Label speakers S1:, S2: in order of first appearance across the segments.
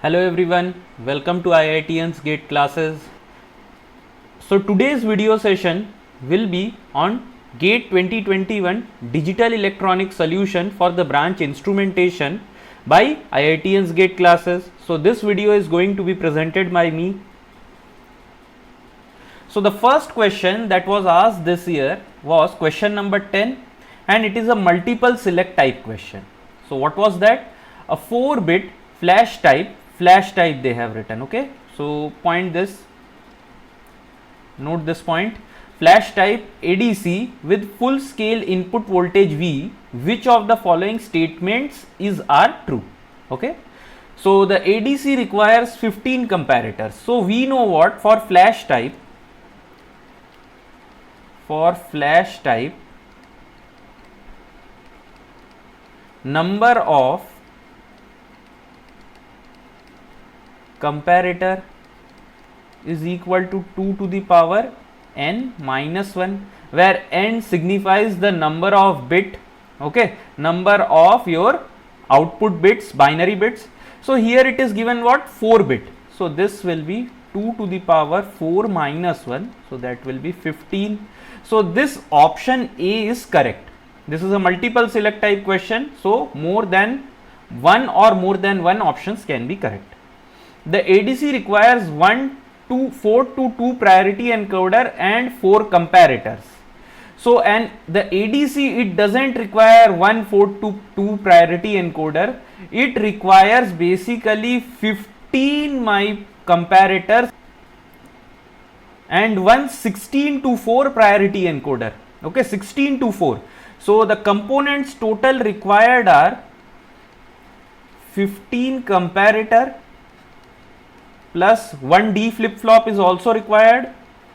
S1: Hello everyone, welcome to IITN's GATE classes. So today's video session will be on GATE 2021 Digital Electronic Solution for the branch Instrumentation by IITN's GATE classes. So this video is going to be presented by me. So the first question that was asked this year was question number 10 and it is a multiple select type question. So what was that? A 4-bit flash type they have written. Okay, so note this point, flash type ADC with full scale input voltage V, which of the following statements are true? Okay, so the ADC requires 15 comparators. So we know what, for flash type number of comparator is equal to 2 to the power n minus 1, where n signifies the number of bit, okay, number of your output bits, binary bits. So here it is given what, 4 bit. So this will be 2 to the power 4 minus 1, so that will be 15. So this option A is correct. This is a multiple select type question, so more than one options can be correct. The ADC requires 4 to 2 priority encoder and 4 comparators. So and the ADC, it doesn't require 4 to 2 priority encoder. It requires basically 15 comparators and 16 to 4 priority encoder. Okay, 16 to 4. So the components total required are 15 comparator plus 1 D flip flop is also required.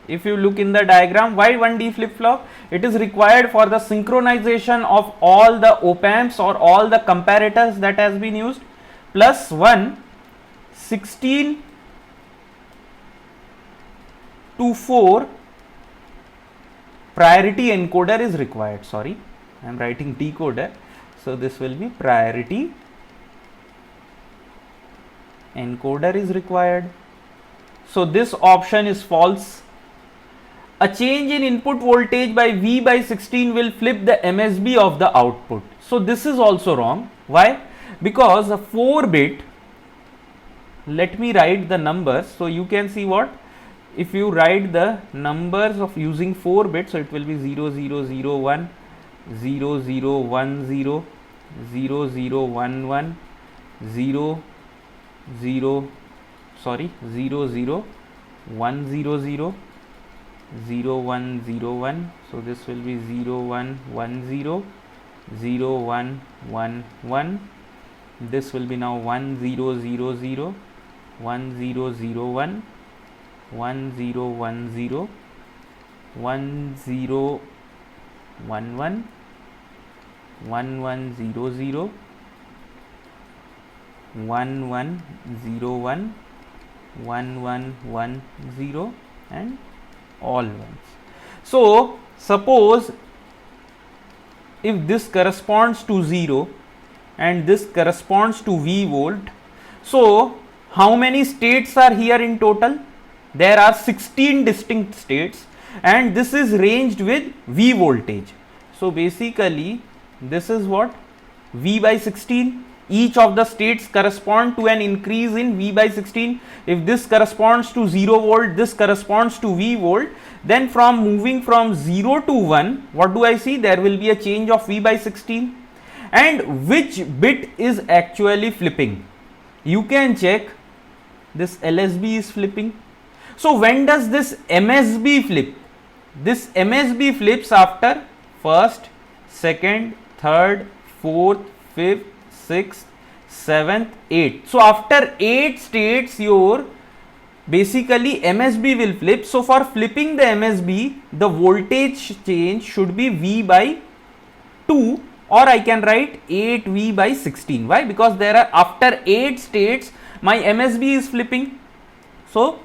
S1: If you look in the diagram, why 1 D flip flop? It is required for the synchronization of all the op amps or all the comparators that has been used, plus 16 to 4 priority encoder is required. Sorry, I am writing decoder, so this will be priority encoder is required. So this option is false. A change in input voltage by V by 16 will flip the MSB of the output. So this is also wrong. Why? Because a 4-bit, let me write the numbers so you can see what, if you write the numbers of using 4 bits, so it will be 0001, 0010, 0011, 00 100, 0101, so this will be 0110, 0111, this will be now 1000, 1001, 1010, 1011, 1100, 1101, 1110 and all ones. So suppose if this corresponds to 0 and this corresponds to V volt, so how many states are here in total? There are 16 distinct states and this is ranged with V voltage. So basically this is what, V by 16. Each of the states correspond to an increase in V by 16. If this corresponds to 0 volt, this corresponds to V volt, then from moving from 0 to 1, what do I see? There will be a change of V by 16. And which bit is actually flipping? You can check, this LSB is flipping. So when does this MSB flip? This MSB flips after first, second, third, fourth, fifth, 6th, 7th, 8th. So after 8 states your basically MSB will flip. So for flipping the MSB, the voltage change should be V by 2, or I can write 8V by 16. Why? Because there are, after 8 states my MSB is flipping. So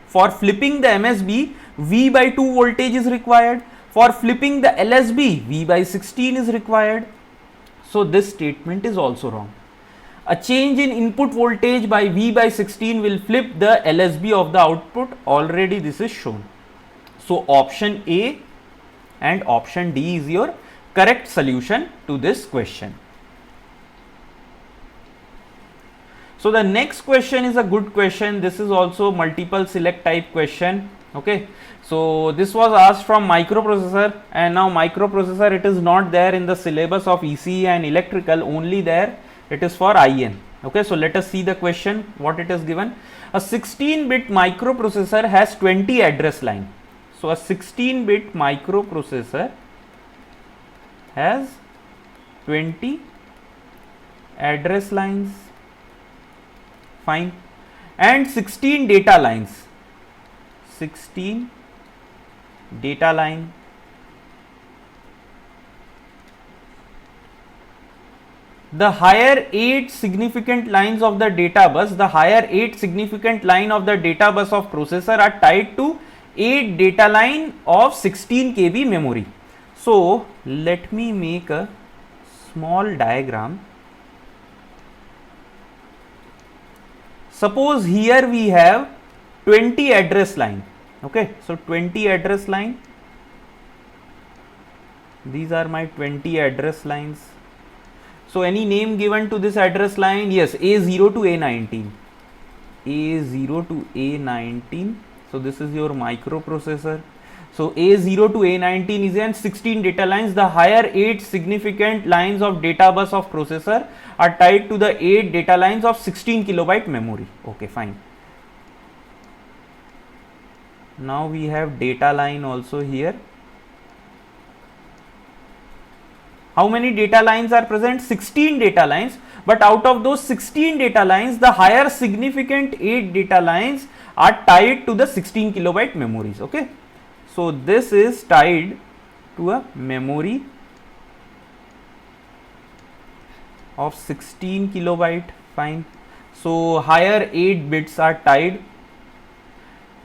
S1: for flipping the MSB, V by 2 voltage is required. For flipping the LSB, V by 16 is required. So this statement is also wrong. A change in input voltage by V by 16 will flip the LSB of the output. Already this is shown. So option A and option D is your correct solution to this question. So the next question is a good question. This is also multiple select type question. Okay, so this was asked from microprocessor, and now microprocessor, it is not there in the syllabus of ECE and electrical, only there it is for IN. Okay, so let us see the question, what it is given. A 16-bit microprocessor has 20 address line. So a 16-bit microprocessor has 20 address lines, fine, and 16 data lines. 16 data line. The higher 8 significant lines of the data bus, the higher 8 significant line of the data bus of processor are tied to 8 data line of 16 KB memory. So let me make a small diagram. Suppose here we have 20 address line. Okay, so 20 address line. These are my 20 address lines. So any name given to this address line? Yes, A0 to A19. A0 to A19. So this is your microprocessor. So A0 to A19 is in 16 data lines. The higher 8 significant lines of data bus of processor are tied to the 8 data lines of 16 kilobyte memory. Okay, fine. Now we have data line also here. How many data lines are present? 16 data lines, but out of those 16 data lines, the higher significant 8 data lines are tied to the 16 kilobyte memories. Okay, so this is tied to a memory of 16 kilobyte, fine. So higher 8 bits are tied.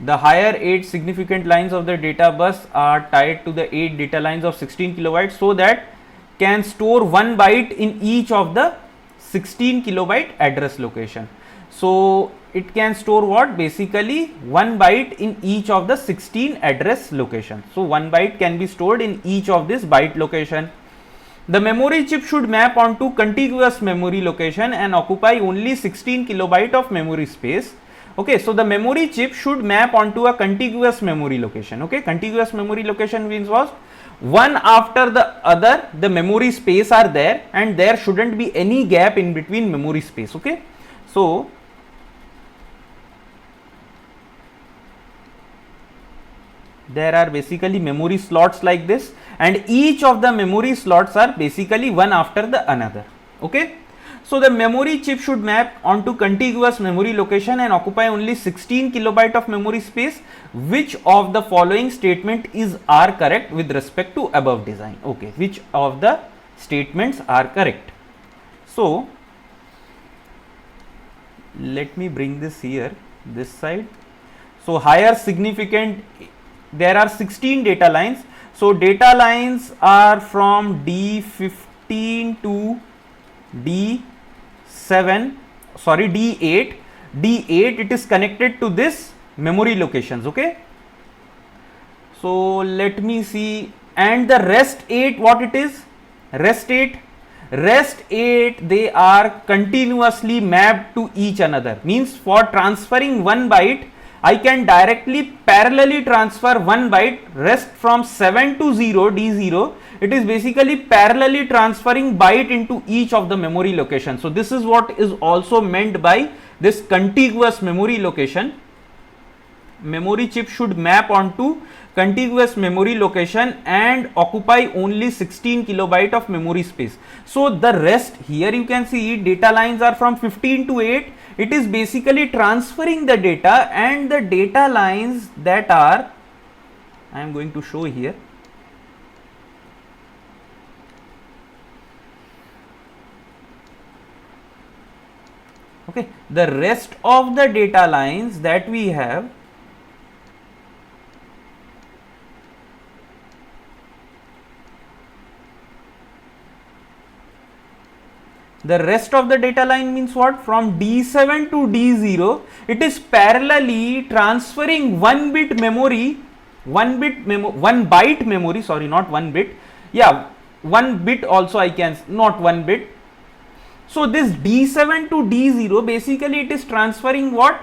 S1: The higher 8 significant lines of the data bus are tied to the 8 data lines of 16 kilobytes, so that can store 1 byte in each of the 16 kilobyte address location. So it can store what? Basically 1 byte in each of the 16 address location. So 1 byte can be stored in each of this byte location. The memory chip should map onto contiguous memory location and occupy only 16 kilobyte of memory space. Okay, so the memory chip should map onto a contiguous memory location. Okay, contiguous memory location means what? One after the other, the memory space are there, and there shouldn't be any gap in between memory space. Okay, so there are basically memory slots like this, and each of the memory slots are basically one after the another. Okay, so the memory chip should map onto contiguous memory location and occupy only 16 kilobyte of memory space. Which of the following statement are correct with respect to above design? Okay, which of the statements are correct? So let me bring this here, this side. So higher significant, there are 16 data lines. So data lines are from D15 to D8. D8, it is connected to this memory locations. Okay, so let me see. And the rest 8, what it is? Rest 8, they are continuously mapped to each another. Means for transferring 1 byte, I can directly parallelly transfer 1 byte. Rest from 7 to 0, D0, it is basically parallelly transferring byte into each of the memory location. So this is what is also meant by this contiguous memory location. Memory chip should map onto contiguous memory location and occupy only 16 kilobyte of memory space. So the rest, here you can see data lines are from 15 to 8. It is basically transferring the data, and the data lines that are, I am going to show here. Okay, the rest of the data lines that we have, The rest of the data line means what? From D7 to D0, it is parallelly transferring 1 bit memory, 1 byte memory, sorry, not 1 bit. Yeah, 1 bit also I can, not 1 bit. So this D7 to D0, basically it is transferring what?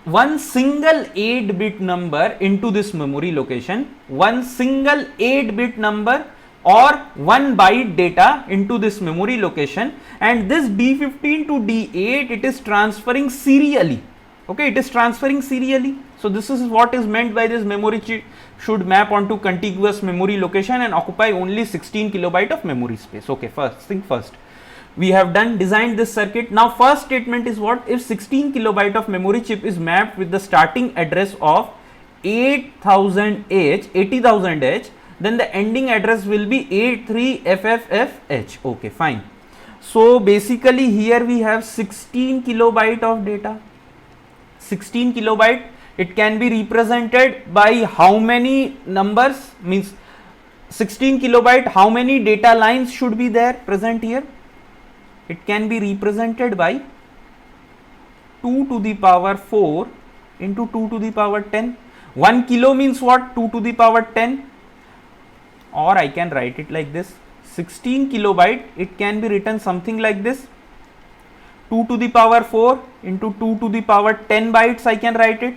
S1: One single 8 bit number into this memory location, one single 8 bit number or 1 byte data into this memory location, and this D15 to D8 it is transferring serially. Okay, it is transferring serially. So this is what is meant by this memory chip should map onto contiguous memory location and occupy only 16 kilobyte of memory space. Okay, first thing first, we have designed this circuit. Now first statement is what? If 16 kilobyte of memory chip is mapped with the starting address of 80,000H, then the ending address will be 83FFFH. Okay, fine. So basically here we have 16 kilobyte of data. 16 kilobyte, it can be represented by how many numbers? Means 16 kilobyte, how many data lines should be there present here? It can be represented by 2 to the power 4 into 2 to the power 10. 1 kilo means what? 2 to the power 10. Or I can write it like this, 16 kilobyte, it can be written something like this, 2 to the power 4 into 2 to the power 10 bytes I can write it.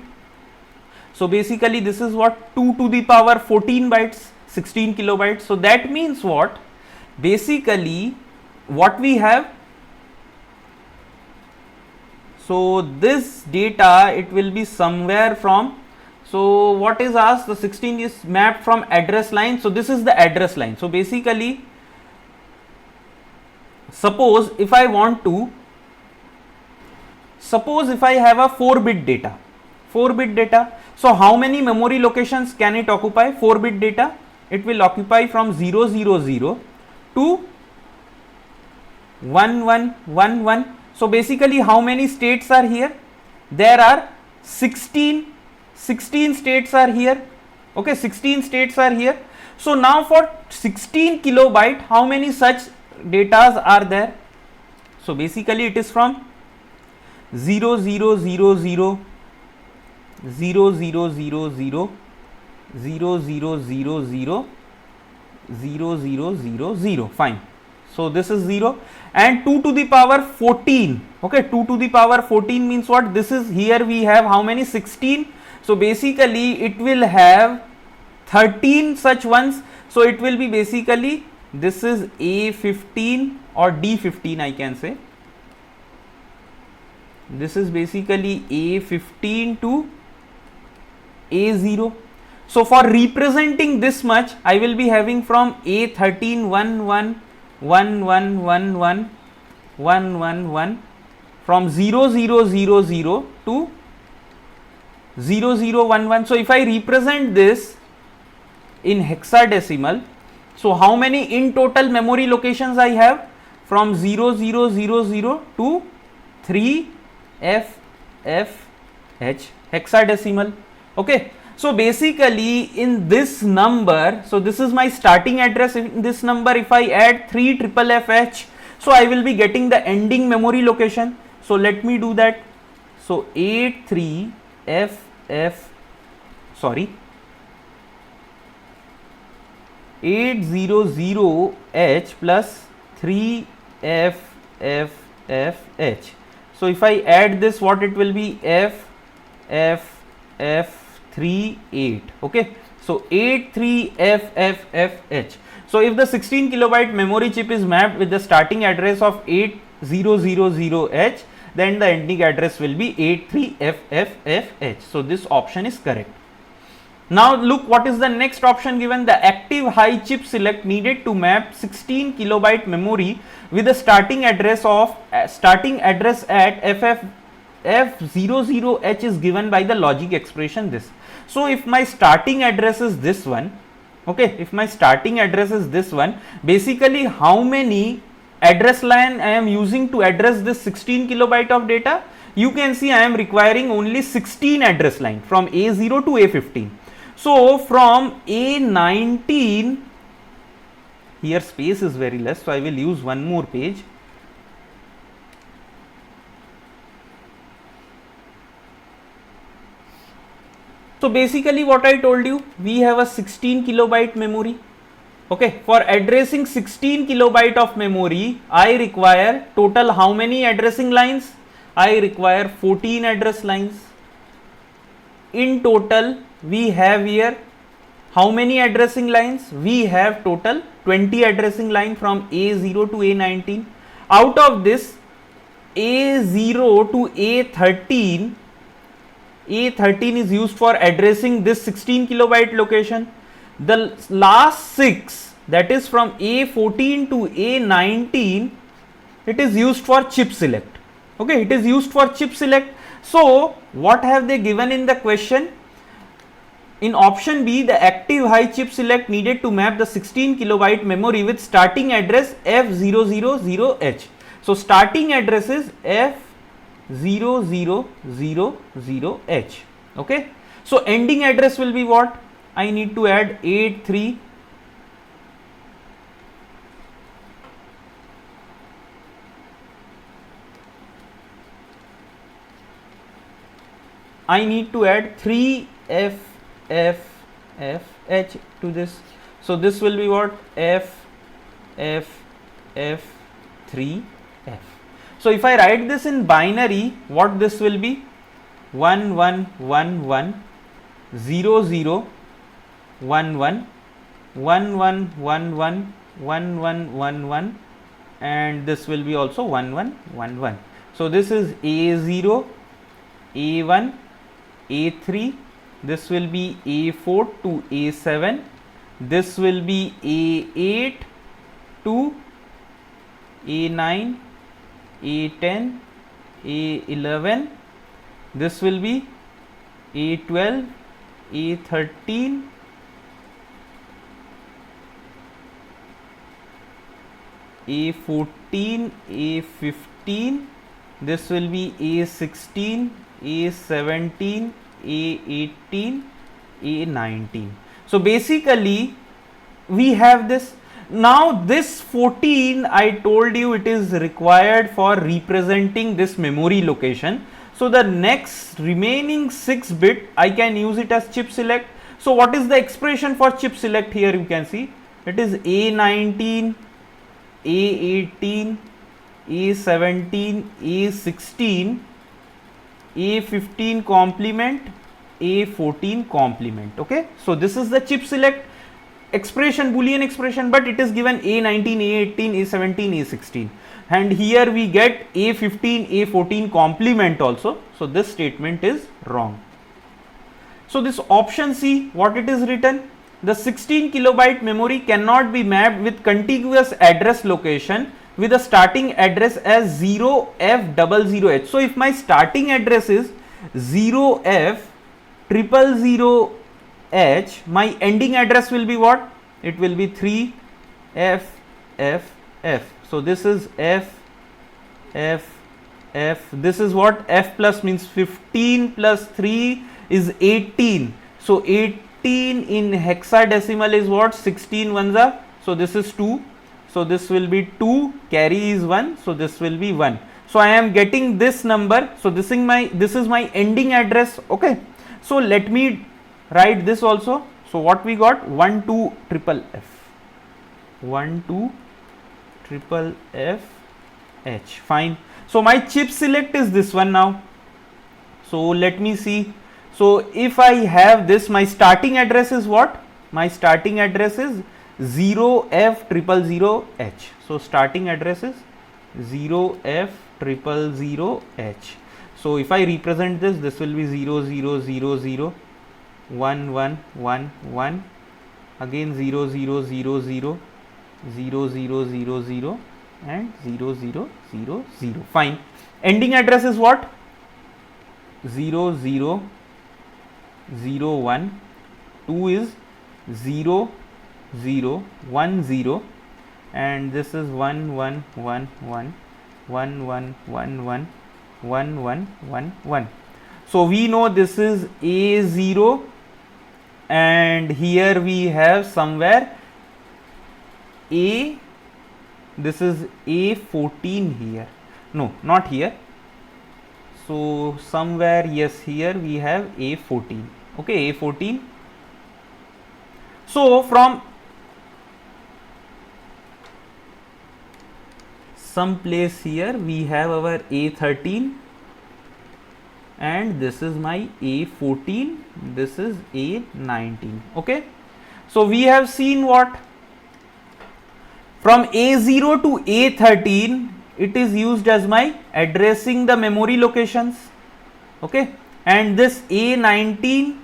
S1: So basically this is what? 2 to the power 14 bytes, 16 kilobytes. So that means what? Basically what we have, so this data it will be somewhere from, so what is asked, the 16 is mapped from address line. So this is the address line. So basically suppose if I have a 4-bit data, so how many memory locations can it occupy? 4-bit data, it will occupy from 000 to 1111. So basically how many states are here? There are 16 states are here. Okay, 16 states are here. So now for 16 kilobyte, how many such datas are there? So basically it is from 0000 0000 0000. Fine. So this is 0 and 2 to the power 14. Okay, 2 to the power 14 means what? This is, here we have how many? 16. So basically it will have 13 such ones. So it will be basically, this is A15 or D15 I can say. This is basically A15 to A0. So for representing this much, I will be having from A13 1111 from 0000 to 0011. So if I represent this in hexadecimal, so how many in total memory locations I have? From 0000 to 3FFH hexadecimal. Okay, so basically in this number, so this is my starting address. In this number if I add 3FFH, so I will be getting the ending memory location. So let me do that. So 800H plus 3FFH. So if I add this, what it will be? FFF38. Okay, so 83FFFH. So if the 16 kilobyte memory chip is mapped with the starting address of 8000H, then the ending address will be 83FFFH. So this option is correct. Now look what is the next option given. The active high chip select needed to map 16 kilobyte memory with a starting address at FF00H is given by the logic expression this. So if my starting address is this one, okay, if my starting address is this one, basically how many address line I am using to address this 16 kilobyte of data? You can see I am requiring only 16 address line from A0 to A15. So from A19 Here space is very less, so I will use one more page. So basically what I told you, we have a 16 kilobyte memory. Okay, for addressing 16 kilobyte of memory, I require total how many addressing lines? I require 14 address lines. In total, we have here how many addressing lines? We have total 20 addressing line from A0 to A19. Out of this, A0 to A13, A13 is used for addressing this 16 kilobyte location. The last 6, that is from A14 to A19, it is used for chip select. Okay, it is used for chip select. So what have they given in the question? In option B, the active high chip select needed to map the 16 kilobyte memory with starting address F000H. So starting address is F0000H. Okay. So ending address will be what? I need to add 83. I need to add 3FFH to this. So this will be what? FFF3F. So if I write this in binary, what this will be? 1111 00 11 1111 1111, and this will be also 1111. So this is A0, A1, A3, this will be A4 to A7, this will be A8 to A9, A10, A11, this will be A12, A13, A14, A15, this will be A16, A17, A18, A19. So basically we have this. Now this 14, I told you it is required for representing this memory location. So the next remaining 6 bit I can use it as chip select. So what is the expression for chip select here? You can see it is A19, A18, A17, A16, A15 complement, A14 complement. Okay, so this is the chip select expression, boolean expression, but it is given A19, A18, A17, A16, and here we get A15, A14 complement also. So this statement is wrong. So this option C, what it is written? The 16 kilobyte memory cannot be mapped with contiguous address location with a starting address as 0F00H. So if my starting address is 0F000H, my ending address will be what? It will be 3FFF. So this is FFF. This is what? F plus means 15 plus 3 is 18. So 18 in hexadecimal is what? 16 ones are. So this is 2. So this will be 2, carry is 1. So this will be 1. So I am getting this number. So this is my ending address. Okay. So let me write this also. So what we got? 1 2 triple F. 1 2 triple F H. Fine. So my chip select is this one now. So let me see. So if I have this, my starting address is what? My starting address is 0F000H. So starting address is 0F000H. So if I represent this, this will be 0 0 0 0 1 1 1 1, again 0 0 0 0 0 0 0 0 and 0 0 0 0. Fine. Ending address is what? 0 0 0 1. 2 is 0 0 1 0, and this is 1 1 1 1 1 1 1 1 1 1 1 1. So we know this is A0, and here we have somewhere A, this is A14 here. No, not here. So somewhere, yes, here we have A14. Okay, A14. So from some place here we have our A13, and this is my A14, this is A19. Okay, so we have seen what? From A0 to A13 it is used as my addressing the memory locations. Okay, and this A19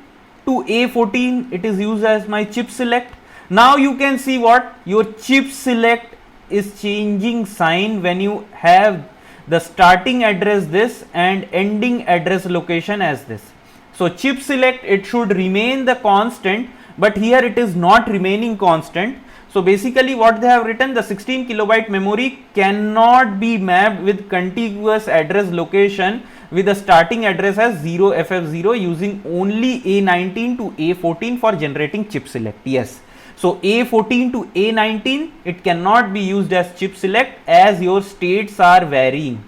S1: to A14 it is used as my chip select. Now you can see what your chip select is changing sign when you have the starting address this and ending address location as this. So chip select, it should remain the constant, but here it is not remaining constant. So basically what they have written, the 16 kilobyte memory cannot be mapped with contiguous address location with the starting address as 0FF0 using only A19 to A14 for generating chip select. Yes. So A14 to A19 it cannot be used as chip select as your states are varying.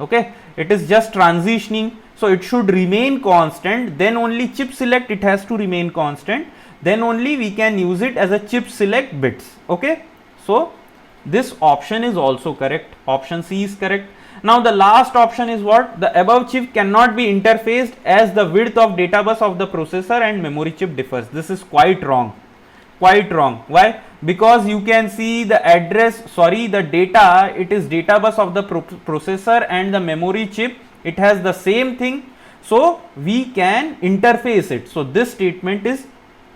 S1: Okay, it is just transitioning, so it should remain constant, then only chip select it has to remain constant, then only we can use it as a chip select bits. Okay, so this option is also correct, option C is correct. Now the last option is what? The above chip cannot be interfaced as the width of data bus of the processor and memory chip differs. This is quite wrong. Quite wrong. Why? Because you can see the address, sorry, the data, it is data bus of the processor and the memory chip, it has the same thing, so we can interface it. So this statement is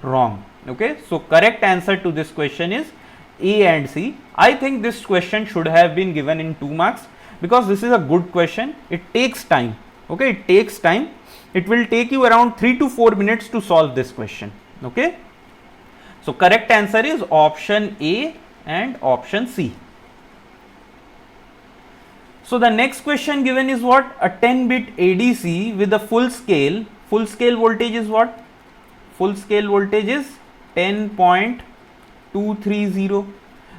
S1: wrong. Okay, so correct answer to this question is A and C. I think this question should have been given in 2 marks because this is a good question. It takes time. Okay, it takes time. It will take you around 3 to 4 minutes to solve this question. Okay. So correct answer is option A and option C. So the next question given is what? A 10-bit ADC with a full scale voltage is what? Full scale voltage is 10.230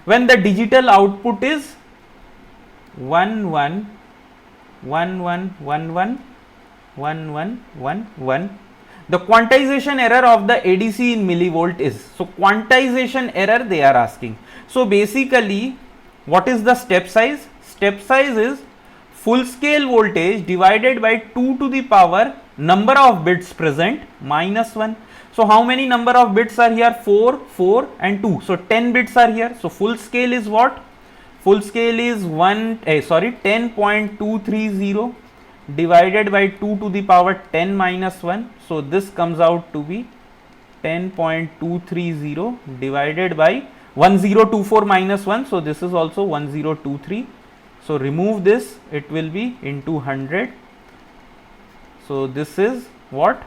S1: when the digital output is 11111111. The quantization error of the ADC in millivolt is, so quantization error they are asking. So basically what is the step size? Step size is full scale voltage divided by 2 to the power number of bits present minus 1. So how many number of bits are here? 4, 4 and 2. So 10 bits are here. So full scale is what? Full scale is 10.230 divided by 2 to the power 10 minus 1. So this comes out to be 10.230 divided by 1024 minus 1. So this is also 1023. So remove this, it will be into 100. So this is what?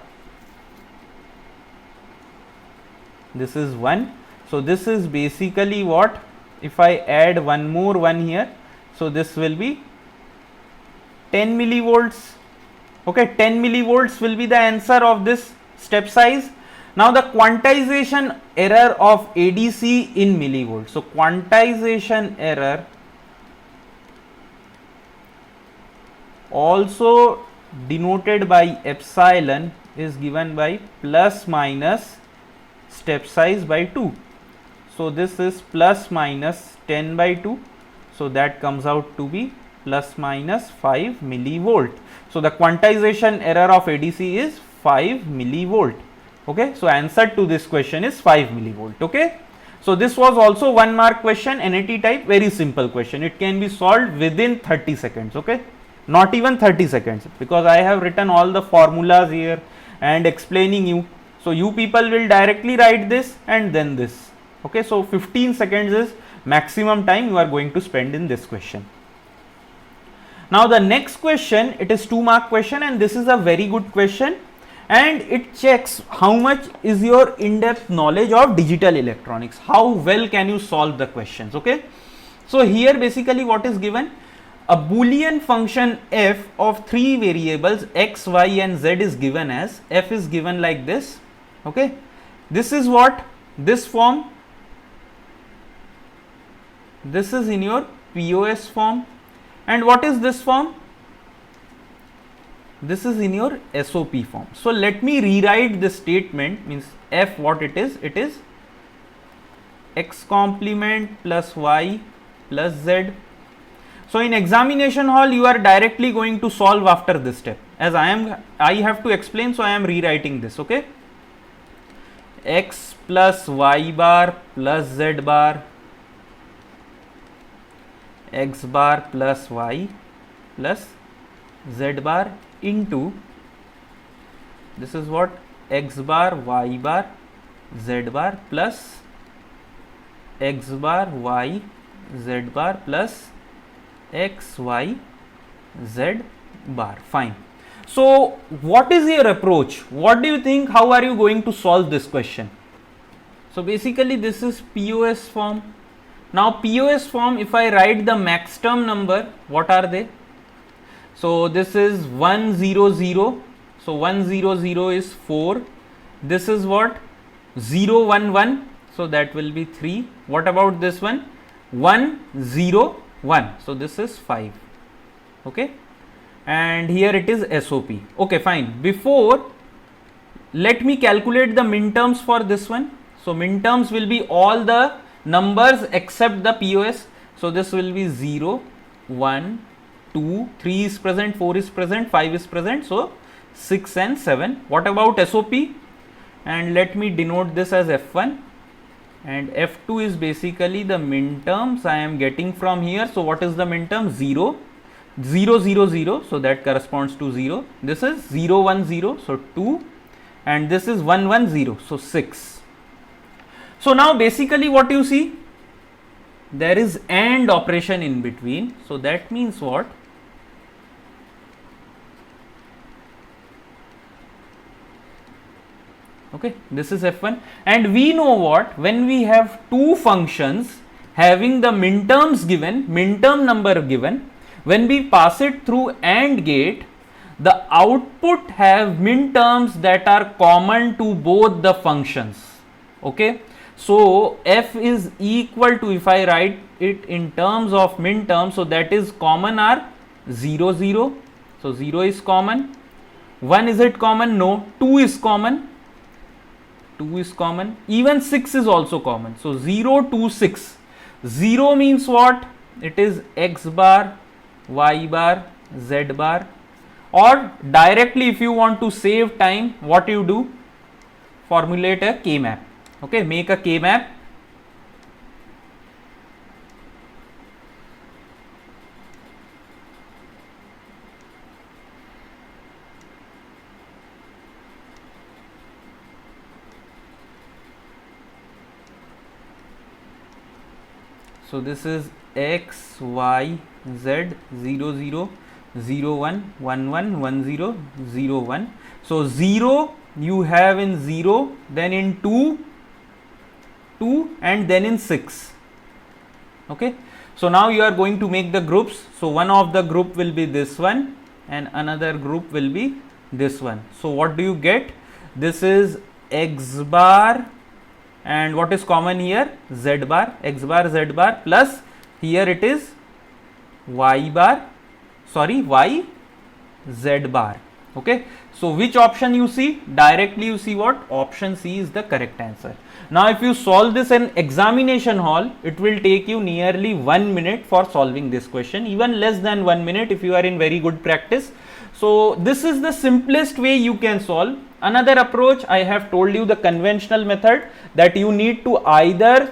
S1: This is 1. So this is basically what? If I add one more 1 here, so this will be 10 millivolts. Okay, 10 millivolts will be the answer of this step size. Now the quantization error of ADC in millivolts. So quantization error also denoted by epsilon is given by plus minus step size by 2. So this is plus minus 10 by 2. So that comes out to be plus minus 5 millivolt. So the quantization error of ADC is 5 millivolt. Okay, so answer to this question is 5 millivolt. Okay, so this was also 1 mark question, NAT type, very simple question. It can be solved within 30 seconds. Okay, not even 30 seconds, because I have written all the formulas here and explaining you. So you people will directly write this and then this. Okay, so 15 seconds is maximum time you are going to spend in this question. Now the next question, it is 2 mark question, and this is a very good question, and it checks how much is your in-depth knowledge of digital electronics, how well can you solve the questions. Okay, so here basically what is given, a Boolean function f of 3 variables x, y and z is given as, f is given like this. Okay, this is what, this form, this is in your POS form. And what is this form? This is in your SOP form. So let me rewrite this statement, means f what it is x complement plus y plus z. So in examination hall you are directly going to solve after this step. As I have to explain, so I am rewriting this. Okay, x plus y bar plus z bar, x bar plus y plus z bar into, this is what, x bar y bar z bar plus x bar y z bar plus x y z bar. Fine. So what is your approach? What do you think? How are you going to solve this question? So basically this is POS form. Now POS form, if I write the max term number, what are they? So this is 100. So 100 is 4. This is what? 011. So that will be 3. What about this one? 101. So this is 5. Okay. And here it is SOP. Okay, fine. Before, let me calculate the min terms for this one. So min terms will be all the numbers except the POS. So this will be 0, 1, 2, 3 is present, 4 is present, 5 is present. So 6 and 7. What about SOP? And let me denote this as F1. And F2 is basically the min terms I am getting from here. So what is the min term? 0, 0, 0, 0. So that corresponds to 0. This is 0, 1, 0. So 2. And this is 1, 1, 0. So 6. So now basically what you see? There is AND operation in between. So that means what? Okay, this is F1. And we know what? When we have two functions having the min terms given, min term number given, when we pass it through AND gate, the output have min terms that are common to both the functions. Okay, so f is equal to, if I write it in terms of min terms, so that is common are 0, 0. So 0 is common. 1 is it common? No. 2 is common. 2 is common. Even 6 is also common. So 0, 2, 6. 0 means what? It is x bar, y bar, z bar. Or directly, if you want to save time, what you do? Formulate a K map. Okay, make a K map. So this is x, y, z, 0, 0, 0, 1, 1, 1, 1, 0, 0, 1. So 0 you have in 0, then in 2, 2, and then in 6. Okay. So now you are going to make the groups. So one of the group will be this one and another group will be this one. So what do you get? This is x bar, and what is common here? Z bar, x bar, z bar, plus here it is y bar, sorry, y, z bar. Okay. So which option you see? Directly you see what? Option C is the correct answer. Now if you solve this in examination hall, it will take you nearly 1 minute for solving this question, even less than 1 minute if you are in very good practice. So this is the simplest way you can solve. Another approach, I have told you the conventional method, that you need to either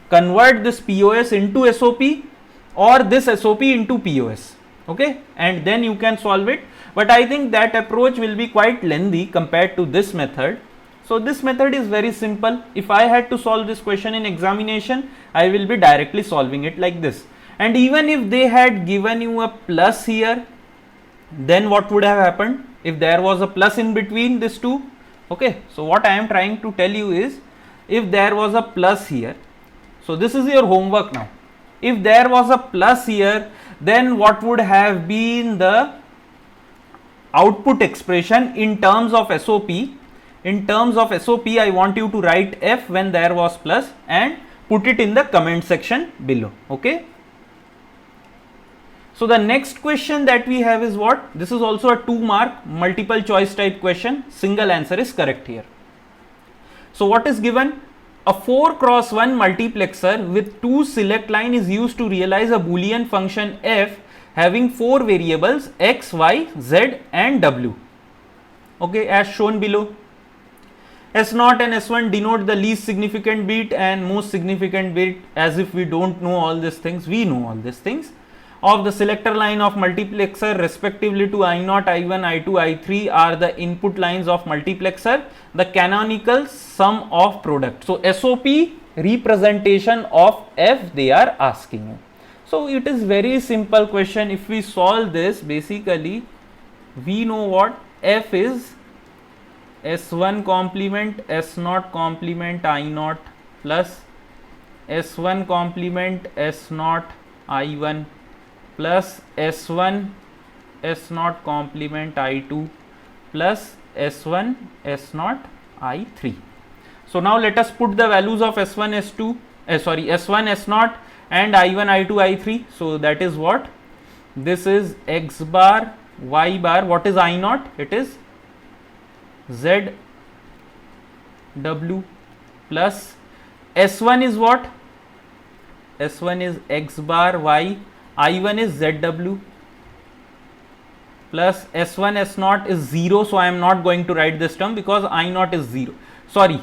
S1: convert this POS into SOP or this SOP into POS. Okay, and then you can solve it. But I think that approach will be quite lengthy compared to this method. So this method is very simple. If I had to solve this question in examination, I will be directly solving it like this. And even if they had given you a plus here, then what would have happened if there was a plus in between these two? Okay, so what I am trying to tell you is, if there was a plus here, so this is your homework now. If there was a plus here, then what would have been the output expression in terms of SOP? In terms of SOP, I want you to write F when there was plus and put it in the comment section below. Okay. So the next question that we have is what? This is also a 2-mark multiple choice type question. Single answer is correct here. So what is given? A 4x1 multiplexer with 2 select line is used to realize a Boolean function f having 4 variables x, y, z and w. Okay, as shown below. S0 and S1 denote the least significant bit and most significant bit, as if we don't know all these things. We know all these things. Of the selector line of multiplexer respectively to I0, I1, I2, I3 are the input lines of multiplexer, the canonical sum of product. So SOP representation of f they are asking you. So it is very simple question. If we solve this, basically we know what f is S1 complement S0 complement I0 plus S1 complement S0 I1 plus S1 S0 complement I2 plus S1 S0 I3. So now let us put the values of S1 S2 S1 S0 and I1 I2 I3. So that is what? This is x bar, y bar. What is I0? It is z w plus S1 is what? S1 is x bar y, I1 is zw plus S1 S0 is 0. So I am not going to write this term because I0 is 0. Sorry.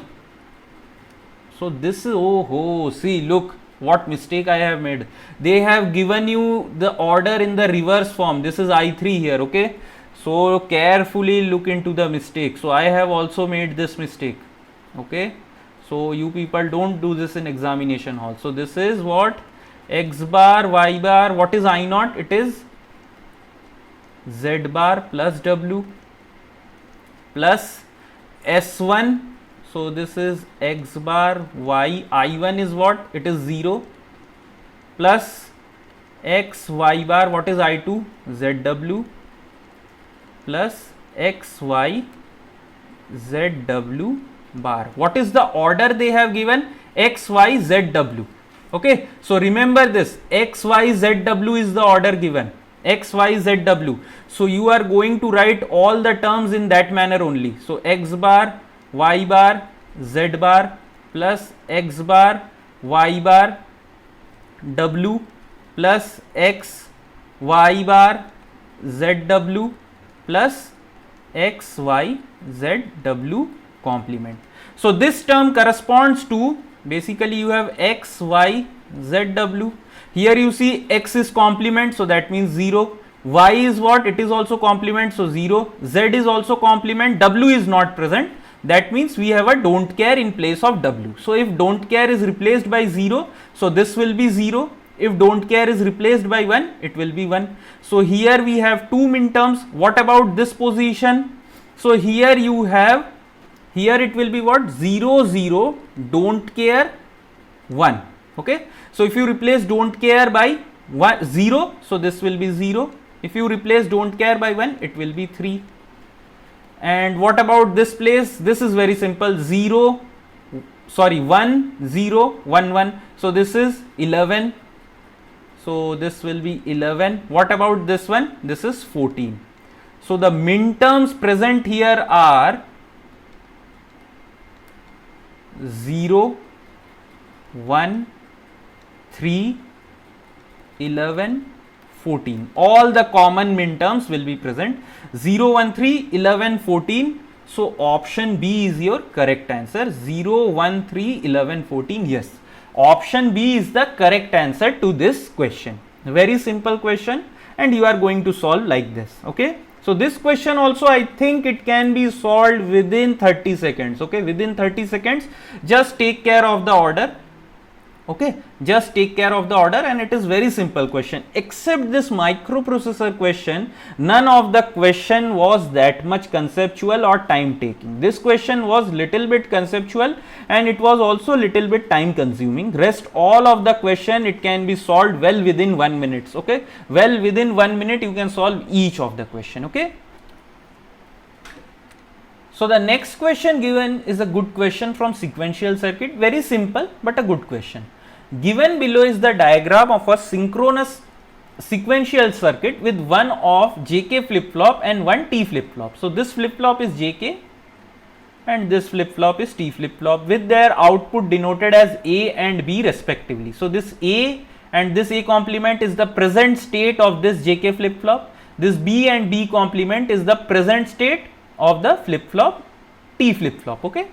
S1: So this is, oh, see, look what mistake I have made. They have given you the order in the reverse form. This is I3 here. Okay. So carefully look into the mistake. So I have also made this mistake. Okay. So you people don't do this in examination hall. So this is what? X bar, y bar. What is I0? It is z bar plus w plus S1. So this is x bar y. I1 is what? It is 0 plus x y bar. What is I2? zw plus x y zw bar. What is the order they have given? X y zw. Okay. So remember this, x y zw is the order given. X y zw. So you are going to write all the terms in that manner only. So x bar y bar z bar plus x bar y bar w plus x y bar zw plus x y zw complement. So this term corresponds to, basically you have x y zw. Here you see x is complement, so that means 0. Y is what? It is also complement, so 0. Z is also complement, w is not present. That means we have a don't care in place of w. So if don't care is replaced by 0, so this will be 0. If don't care is replaced by 1, it will be 1. So here we have 2 minterms. What about this position? So here you have, here it will be what? 0 0 don't care 1. Okay. So if you replace don't care by 0, so this will be 0. If you replace don't care by 1, it will be 3. And what about this place? This is very simple. 1 0 1 1. So this is 11. So this will be 11. What about this one? This is 14. So the minterms present here are 0 1 3 11 14. All the common minterms will be present. 0 1 3 11 14. So option B is your correct answer. 0 1 3 11 14. Yes, option B is the correct answer to this question. Very simple question, and you are going to solve like this. Okay. So this question also, I think it can be solved within 30 seconds. Okay, within 30 seconds. Just take care of the order. Okay, just take care of the order, and it is very simple question. Except this microprocessor question, none of the question was that much conceptual or time taking. This question was little bit conceptual, and it was also little bit time consuming. Rest all of the question, it can be solved well within 1 minute. Okay, well within 1 minute you can solve each of the question. Okay. So the next question given is a good question from sequential circuit. Very simple but a good question. Given below is the diagram of a synchronous sequential circuit with one of JK flip flop and one T flip flop. So this flip flop is JK and this flip flop is T flip flop with their output denoted as A and B respectively. So this A and this A complement is the present state of this JK flip flop. This B and B complement is the present state of the flip flop T flip flop, okay,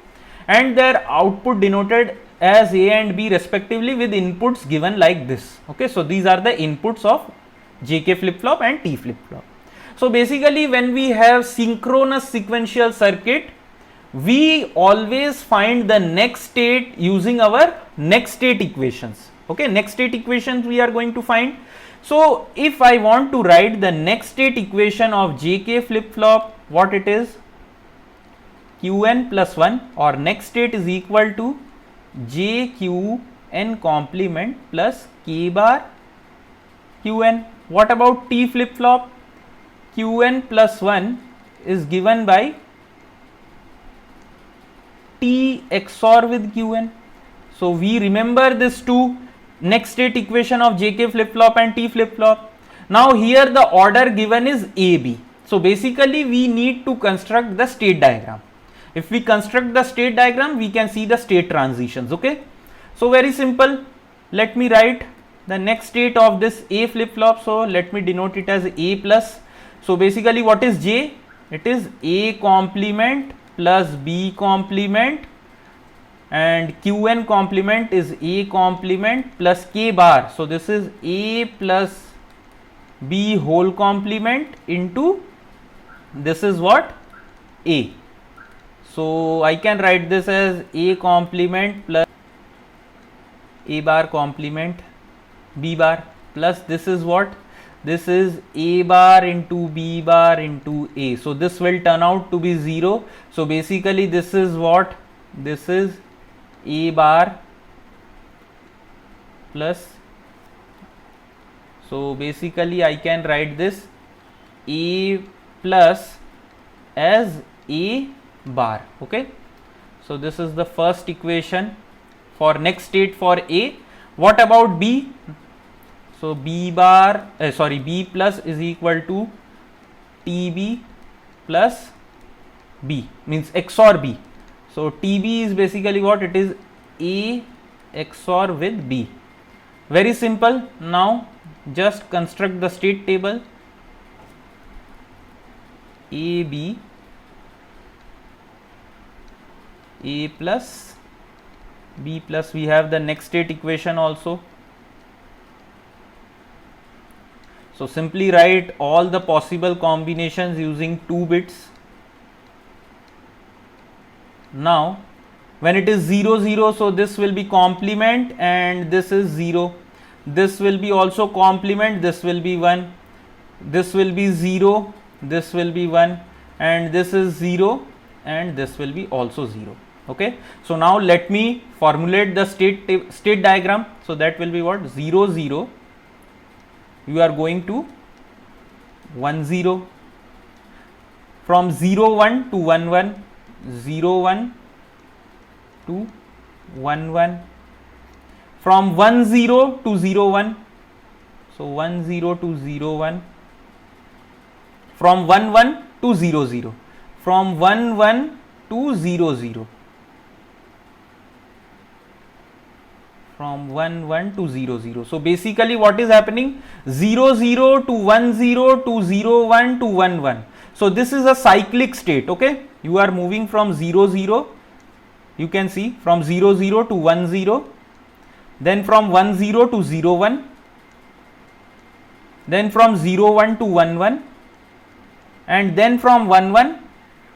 S1: and their output denoted as A and B respectively with inputs given like this, okay. So these are the inputs of JK flip flop and T flip flop. So basically when we have synchronous sequential circuit, we always find the next state using our next state equations, okay. Next state equations we are going to find. So if I want to write the next state equation of JK flip flop, what it is? Qn plus 1, or next state is equal to JQn complement plus K bar Qn. What about T flip flop? Qn plus 1 is given by T XOR with Qn. So we remember this two next state equation of JK flip flop and T flip flop. Now here the order given is AB. So basically we need to construct the state diagram. If we construct the state diagram, we can see the state transitions, okay. So very simple, let me write the next state of this A flip flop. So let me denote it as A plus. So basically what is J? It is A complement plus B complement, and Qn complement is A complement plus K bar. So this is A plus B whole complement into this is what? A. So I can write this as A complement plus A bar complement B bar plus this is what? This is A bar into B bar into A. So this will turn out to be 0. So basically this is what? This is A bar plus, so basically I can write this A plus as A bar, okay. So this is the first equation for next state for A. What about B? So B bar B plus is equal to TB plus B, means XOR B. So TB is basically what? It is A XOR with B. Very simple. Now just construct the state table. AB A plus B plus, we have the next state equation also. So simply write all the possible combinations using 2 bits. Now when it is 0 0, so this will be complement and this is 0. This will be also complement, this will be 1. This will be 0, this will be 1, and this is 0 and this will be also 0. Okay, so now let me formulate the state diagram. So that will be what? 0 0, you are going to 1 0, from 0 1 to 1 1, 0 1 to 1 1, from 1 0 to 0 1, so 1 0 to 0 1, from 1 1 to 0 0, from 1 1 to 0 0, from 1 1 to 0 0. So basically what is happening? 0 0 to 1 0 to 0 1 to 1 1. So this is a cyclic state, okay. You are moving from 0 0, you can see, from 0 0 to 1 0, then from 1 0 to 0 1, then from 0 1 to 1 1, and then from 1 1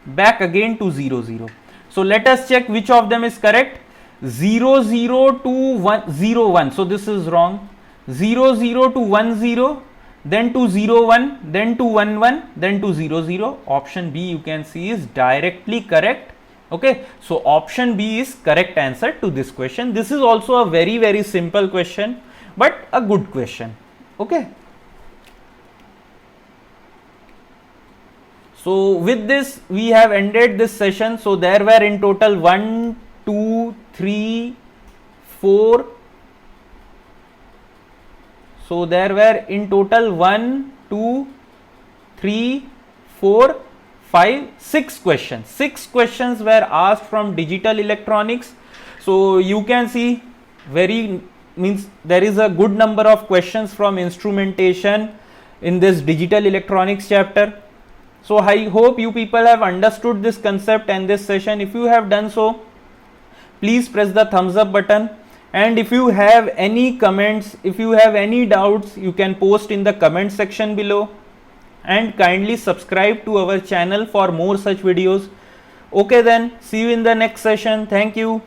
S1: back again to 0 0. So let us check which of them is correct. 0 0 to 1 0 1, so this is wrong. 0 0 to 1 0, then to 0 1, then to 1 1, then to 0 0. Option B you can see is directly correct. Okay, so option B is correct answer to this question. This is also a very simple question, but a good question. Okay, so with this we have ended this session. So there were in total 1 2 3 4 So there were in total 1, 2, 3, 4, 5, 6 questions. 6 questions were asked from digital electronics. So you can see means there is a good number of questions from instrumentation in this digital electronics chapter. So I hope you people have understood this concept and this session. If you have done so, please press the thumbs up button, and if you have any comments, if you have any doubts, you can post in the comment section below, and kindly subscribe to our channel for more such videos. Okay then, see you in the next session. Thank you.